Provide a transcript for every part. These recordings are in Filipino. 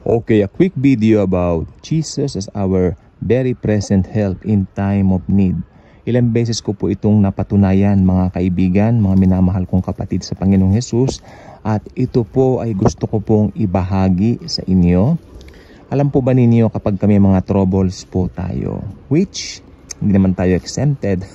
Okay, a quick video about Jesus as our very present help in time of need. Ilang beses ko po itong napatunayan, mga kaibigan, mga minamahal kong kapatid sa Panginoong Hesus, at ito po ay gusto ko pong ibahagi sa inyo. Alam po ba ninyo kapag kami mga troubles po tayo, which hindi naman tayo exempted,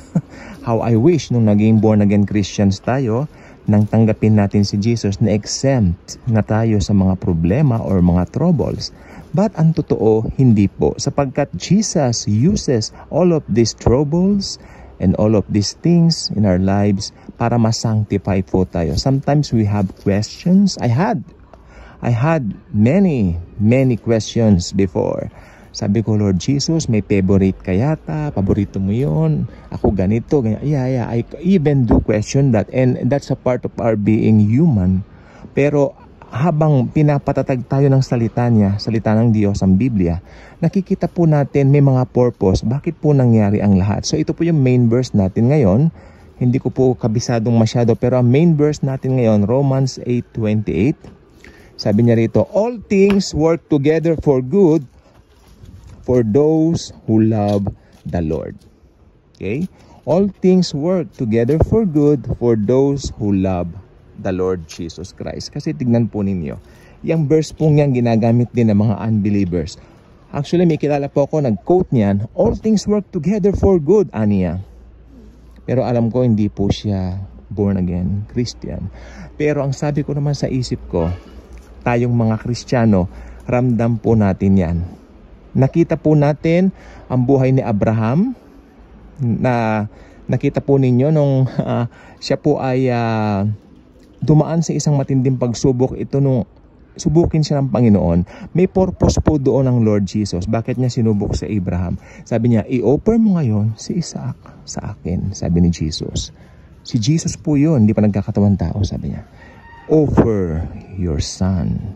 how I wish nung naging born again Christians tayo, nang tanggapin natin si Jesus na exempt na tayo sa mga problema or mga troubles. But ang totoo, hindi po. Sapagkat Jesus uses all of these troubles and all of these things in our lives para ma-sanctify po tayo. Sometimes we have questions. I had many questions before. Sabi ko, Lord Jesus, may favorite ka yata, paborito mo yun, ako ganito, ganyan. Yeah, I even do question that, and that's a part of our being human. Pero habang pinapatatag tayo ng salita niya, salita ng Diyos, ang Biblia, nakikita po natin may mga purpose, bakit po nangyari ang lahat. So ito po yung main verse natin ngayon. Hindi ko po kabisadong masyado, pero ang main verse natin ngayon, Romans 8:28. Sabi niya rito, all things work together for good for those who love the Lord. Okay? All things work together for good for those who love the Lord Jesus Christ. Kasi tignan po ninyo, yung verse pong yan ginagamit din ng mga unbelievers. Actually, may kilala po ako, nag-quote niyan, all things work together for good, aniya. Pero alam ko, hindi po siya born again Christian. Pero ang sabi ko naman sa isip ko, tayong mga Kristiyano, ramdam po natin yan. Nakita po natin ang buhay ni Abraham, na nakita po ninyo nung siya po ay dumaan sa isang matinding pagsubok. Ito nung subukin siya ng Panginoon, may purpose po doon ng Lord Jesus. Bakit niya sinubok sa Abraham? Sabi niya, i-offer mo ngayon si Isaac sa akin, sabi ni Jesus. Si Jesus po yun, hindi pa nagkakatawan tao, sabi niya. Offer your son,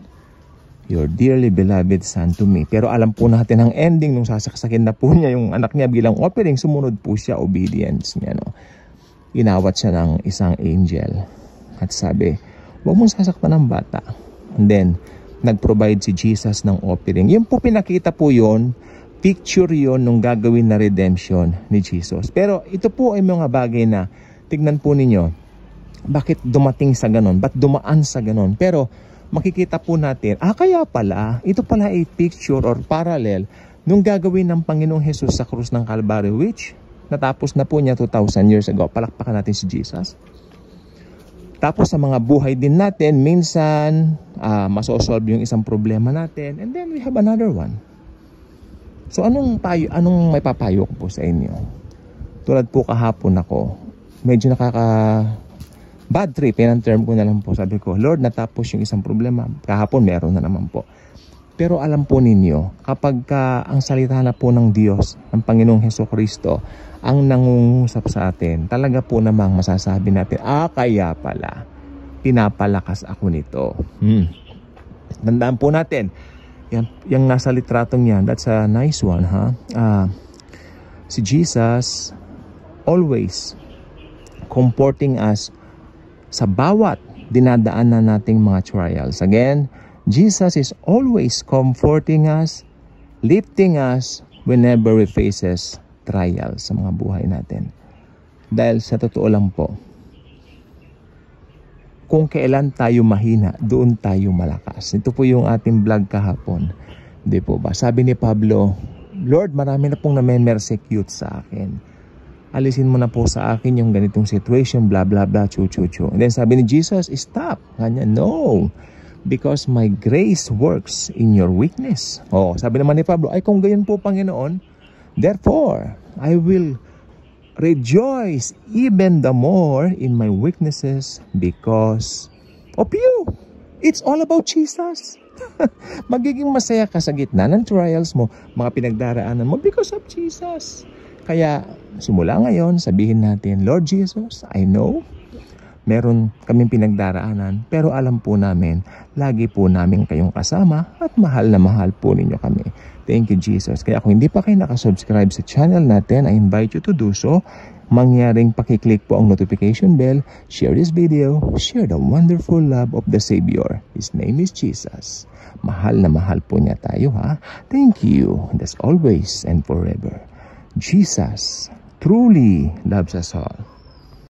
your dearly beloved son to me. Pero alam po natin ang ending nung sasaksakin na po niya yung anak niya bilang offering, sumunod po siya, obedience niya. No? Inawat siya ng isang angel. At sabi, huwag mong sasaktan ng bata. And then, nag-provide si Jesus ng offering. Yung po pinakita po yun, picture yun nung gagawin na redemption ni Jesus. Pero ito po ay mga bagay na, tignan po ninyo, bakit dumating sa ganon? Ba't dumaan sa ganon? Pero, makikita po natin, kaya pala, ito pala ay picture or parallel nung gagawin ng Panginoong Hesus sa krus ng Calvary, which natapos na po niya 2,000 years ago. Palakpakan natin si Jesus. Tapos sa mga buhay din natin, minsan masosolve yung isang problema natin, and then we have another one. So anong may papayo ko po sa inyo? Tulad po kahapon ako, medyo bad trip, yan ang term ko na lang po. Sabi ko, Lord, natapos yung isang problema. Kahapon, meron na naman po. Pero alam po ninyo, kapag ang salita na po ng Diyos, ng Panginoong Hesukristo, ang nangungusap sa atin, talaga po namang masasabi natin, kaya pala, pinapalakas ako nito. Tandaan po natin, yung nasa litratong yan, that's a nice one, ha? Si Jesus, always comforting us sa bawat dinadaanan nating mga trials. Again, Jesus is always comforting us, lifting us whenever we faces trials sa mga buhay natin. Dahil sa totoo lang po, kung kailan tayo mahina, doon tayo malakas. Ito po yung ating vlog kahapon. Di po ba? Sabi ni Pablo, Lord, marami na pong na-persecute sa akin. Alisin mo na po sa akin yung ganitong situation, blah, blah, blah, chu. And then sabi ni Jesus, stop. Ganyan, no. Because my grace works in your weakness. Sabi naman ni Pablo, kung gayon po, Panginoon, therefore, I will rejoice even the more in my weaknesses because of you. It's all about Jesus. Magiging masaya ka sa gitna ng trials mo, mga pinagdaraanan mo because of Jesus. Kaya simula ngayon, sabihin natin, Lord Jesus, I know, meron kaming pinagdaraanan, pero alam po namin, lagi po namin kayong kasama at mahal na mahal po ninyo kami. Thank you, Jesus. Kaya kung hindi pa kayo nakasubscribe sa channel natin, I invite you to do so. mangyaring pakiclick po ang notification bell, share this video, share the wonderful love of the Savior. His name is Jesus. Mahal na mahal po niya tayo, ha? Thank you. And as always and forever, Jesus truly loves us all.